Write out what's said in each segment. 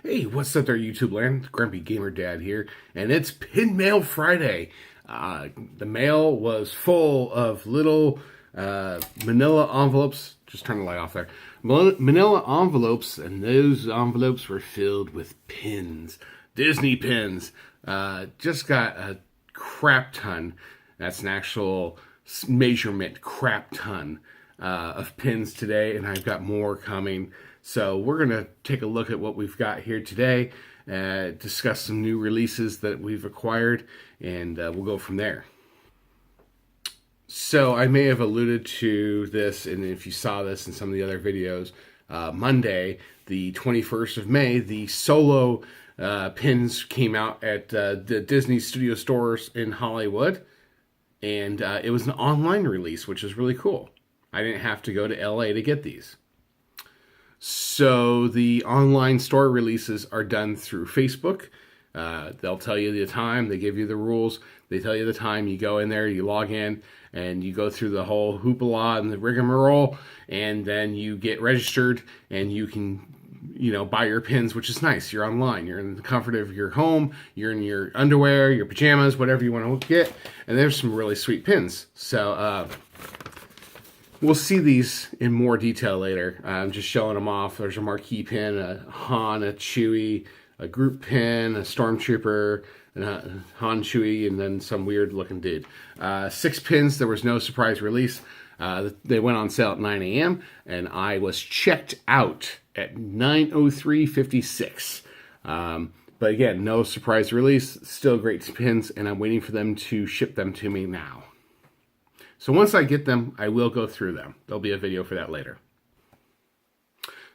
Hey, what's up there, YouTube land? Grumpy Gamer Dad here, and it's Pin Mail Friday. The mail was full of little manila envelopes. Just turn the light off there. Manila envelopes, and those envelopes were filled with pins. Disney pins. Just got a crap ton. That's an actual measurement crap ton of pins today, and I've got more coming. So we're going to take a look at what we've got here today, discuss some new releases that we've acquired, and we'll go from there. So I may have alluded to this, and if you saw this in some of the other videos, Monday, the 21st of May, the solo pins came out at the Disney Studio stores in Hollywood, and it was an online release, which is really cool. I didn't have to go to LA to get these. So the online store releases are done through Facebook. They'll tell you the time, they give you the rules, they tell you the time, you go in there, you log in, and you go through the whole hoopla and the rigmarole, and then you get registered, and you can, buy your pins, which is nice. You're online, you're in the comfort of your home, you're in your underwear, your pajamas, whatever you want to get, and there's some really sweet pins. So, we'll see these in more detail later. I'm just showing them off. There's a marquee pin, a Han, a Chewie, a group pin, a Stormtrooper, a Han, Chewie, and then some weird looking dude. 6 pins. There was no surprise release. They went on sale at 9 a.m. and I was checked out at 9:03:56. But again, no surprise release. Still great pins, and I'm waiting for them to ship them to me now. So once I get them, I will go through them. There'll be a video for that later.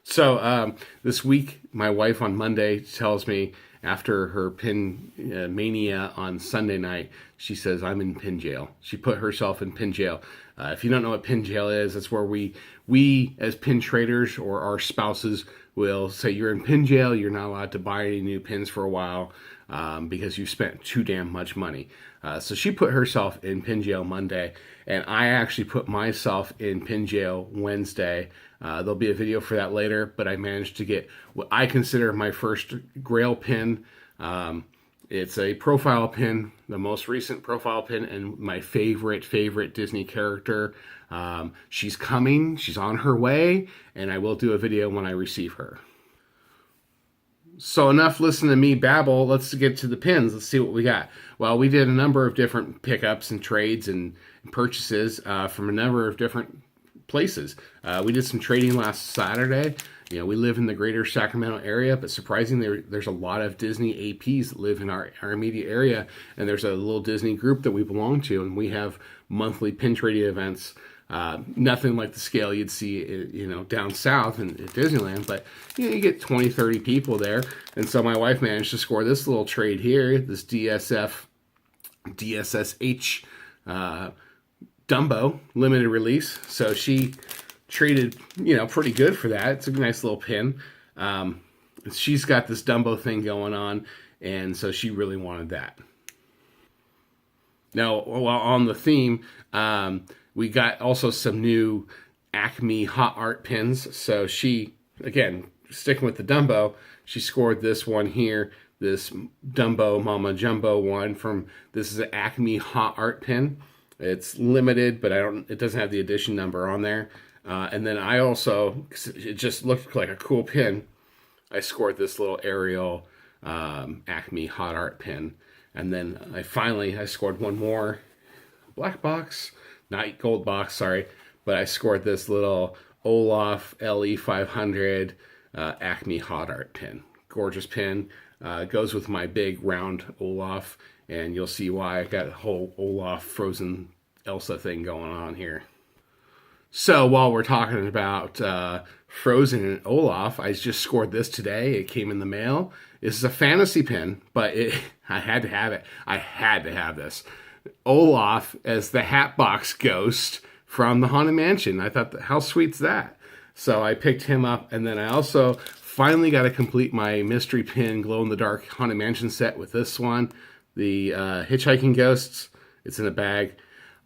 So this week, my wife on Monday tells me, after her pin mania on Sunday night, she says, I'm in pin jail. She put herself in pin jail. If you don't know what pin jail is, it's where we as pin traders or our spouses will say, you're in pin jail, you're not allowed to buy any new pins for a while because you spent too damn much money. So she put herself in pin jail Monday, and I actually put myself in pin jail Wednesday. There'll be a video for that later, but I managed to get what I consider my first Grail pin. It's a profile pin, the most recent profile pin, and my favorite Disney character. She's coming, she's on her way, and I will do a video when I receive her. So enough listening to me babble, let's get to the pins. Let's see what we got. Well, we did a number of different pickups and trades and purchases from a number of different places. We did some trading last Saturday. We live in the greater Sacramento area, but surprisingly, there's a lot of Disney APs that live in our immediate area, and there's a little Disney group that we belong to, and we have monthly pin trading events. Nothing like the scale you'd see, down south at Disneyland, but you get 20, 30 people there. And so my wife managed to score this little trade here, this DSSH Dumbo limited release. So she traded, pretty good for that. It's a nice little pin. She's got this Dumbo thing going on, and so she really wanted that. Now, while on the theme, we got also some new Acme Hot Art pins. So she, again, sticking with the Dumbo, she scored this one here, this Dumbo Mama Jumbo one this is an Acme Hot Art pin. It's limited, but it doesn't have the edition number on there. And then I also, it just looked like a cool pin, I scored this little Ariel Acme Hot Art pin. And then I scored one more black box. Not gold box, sorry, but I scored this little Olaf LE500 Acme Hot Art pin. Gorgeous pin. Goes with my big round Olaf, and you'll see why I got a whole Olaf Frozen Elsa thing going on here. So while we're talking about Frozen and Olaf, I just scored this today. It came in the mail. This is a fantasy pin, but I had to have it. I had to have this. Olaf as the Hatbox Ghost from the Haunted Mansion. I thought, how sweet's that? So I picked him up, and then I also finally got to complete my mystery pin glow-in-the-dark Haunted Mansion set with this one, the Hitchhiking Ghosts. It's in a bag.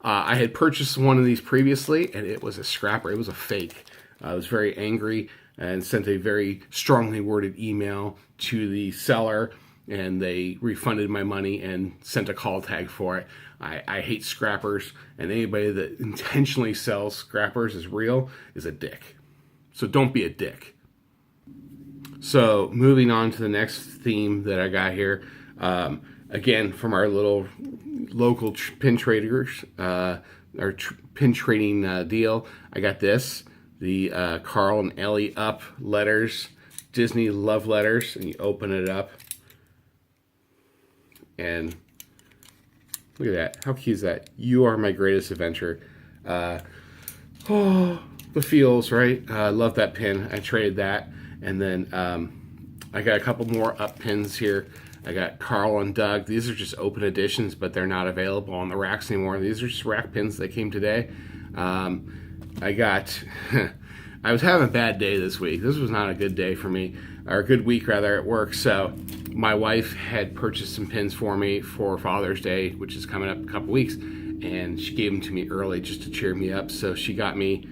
I had purchased one of these previously, and it was a scrapper. It was a fake. I was very angry. and sent a very strongly worded email to the seller, and they refunded my money and sent a call tag for it. I hate scrappers, and anybody that intentionally sells scrappers as real is a dick. So don't be a dick. So moving on to the next theme that I got here, again from our little local pin traders, our pin trading deal. I got this, the Carl and Ellie Up letters, Disney love letters, and you open it up, and look at that. How cute is that? You are my greatest adventure. Oh, the feels, right? I love that pin. I traded that. And then I got a couple more Up pins here. I got Carl and Doug. These are just open editions, but they're not available on the racks anymore. These are just rack pins that came today. I got... I was having a bad day this week. This was not a good day for me, or a good week rather, at work. So my wife had purchased some pins for me for Father's Day, which is coming up in a couple weeks, and she gave them to me early just to cheer me up. So she got me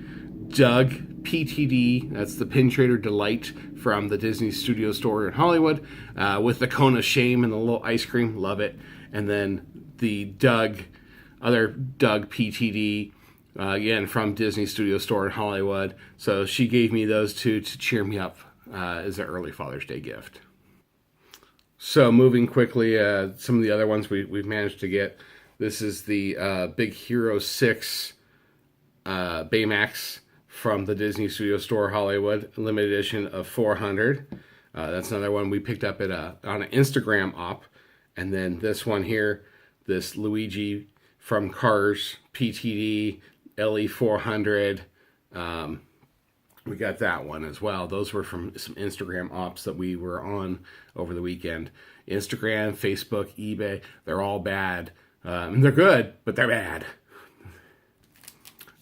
Doug PTD, that's the Pin Trader Delight from the Disney Studio Store in Hollywood, with the cone of shame and the little ice cream. Love it. And then the other Doug PTD, again from Disney Studio Store in Hollywood. So she gave me those two to cheer me up as an early Father's Day gift. So moving quickly, some of the other ones we've managed to get. This is the Big Hero 6 Baymax from the Disney Studio Store Hollywood, limited edition of 400. That's another one we picked up at on an Instagram op. And then this one here, this Luigi from Cars PTD LE 400. We got that one as well. Those were from some Instagram ops that we were on over the weekend. Instagram, Facebook, eBay, they're all bad. They're good, but they're bad.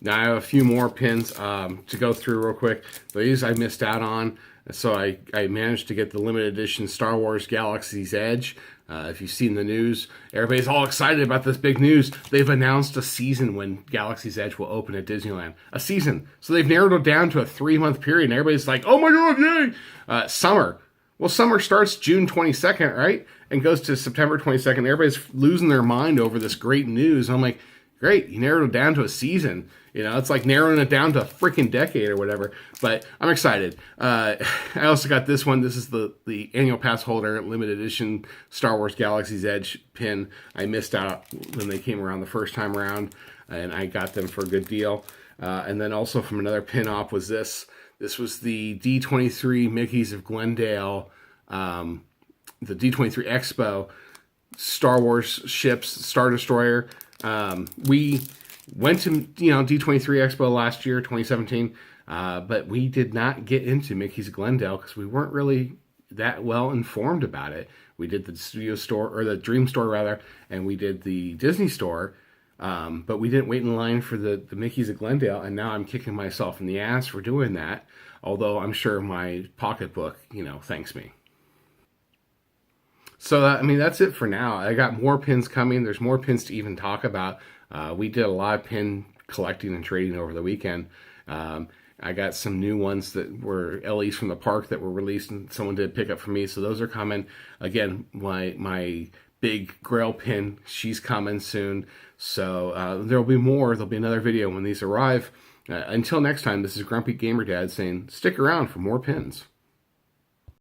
Now I have a few more pins to go through real quick. These I missed out on, so I managed to get the limited edition Star Wars Galaxy's Edge. If you've seen the news, everybody's all excited about this big news. They've announced a season when Galaxy's Edge will open at Disneyland. A season. So they've narrowed it down to a 3-month period, and everybody's like, oh my god, yay! Summer. Well, summer starts June 22nd, right? And goes to September 22nd. Everybody's losing their mind over this great news. I'm like, great, you narrowed it down to a season. You know, it's like narrowing it down to a freaking decade or whatever. But I'm excited. I also got this one. This is the annual pass holder limited edition Star Wars Galaxy's Edge pin. I missed out when they came around the first time around, and I got them for a good deal. And then also from another pin op was this. This was the D23 Mickeys of Glendale, the D23 Expo Star Wars ships, Star Destroyer. We went to D23 Expo last year, 2017, but we did not get into Mickey's Glendale because we weren't really that well informed about it. We did the studio store, or the Dream Store rather, and we did the Disney Store, but we didn't wait in line for the Mickey's of Glendale, and now I'm kicking myself in the ass for doing that, although I'm sure my pocketbook, thanks me. So, I mean, that's it for now. I got more pins coming. There's more pins to even talk about. We did a lot of pin collecting and trading over the weekend. I got some new ones that were LEs from the park that were released, and someone did pick up for me. So those are coming. Again, my big Grail pin, she's coming soon. So there'll be more. There'll be another video when these arrive. Until next time, this is Grumpy Gamer Dad saying, stick around for more pins.